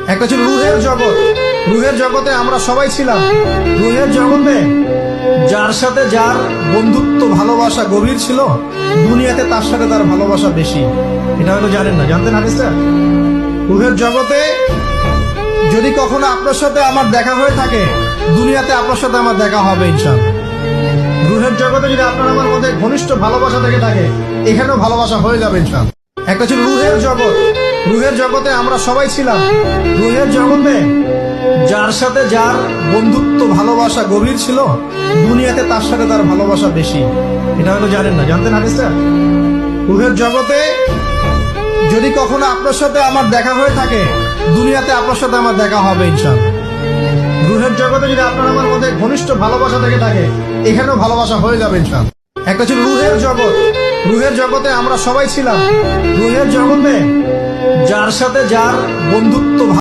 একটা ছিল রুহের জগৎ। রুহের জগতে আমরা সবাই ছিলাম। রুহের জগতে যার সাথে যার বন্ধুত্ব ভালোবাসা গভীর ছিল, দুনিয়াতে তার সাথে তার ভালোবাসা বেশি। এটা হয়তো জানেন না, জানতেন হাদিসটা? রুহের জগতে যদি কখনো আপনার সাথে আমার দেখা হয়ে থাকে, দুনিয়াতে আপনার সাথে আমার দেখা হবে ইনশাআল্লাহ। রুহের জগতে যদি আপনার আমার মধ্যে ঘনিষ্ঠ ভালোবাসা থেকে থাকে, এখানেও ভালোবাসা হয়ে যাবে ইনশাআল্লাহ। একটা ছিল রুহের জগৎ। রুহের জগতে আমরা সবাই ছিলাম। রুহের জগতে যার সাথে যার বন্ধুত্ব ভালোবাসা গভীর ছিল, দুনিয়াতে তার সাথে তার ভালোবাসা বেশি। এটা হয়তো জানেন না, জানতেন হাদিসটা? রুহের জগতে যদি কখনো আপনার সাথে আমার দেখা হয়ে থাকে, দুনিয়াতে আপনার সাথে আমার দেখা হবে ইনশাআল্লাহ। রুহের জগতে যদি আপনার আমার মধ্যে ঘনিষ্ঠ ভালোবাসা থেকে থাকে, এখানেও ভালোবাসা হয়ে যাবে ইনশাআল্লাহ। একটা ছিল রুহের জগৎ। রুহের জগতে আমরা সবাই ছিলাম। রুহের জগতে যার সাথে যার বন্ধুত্ব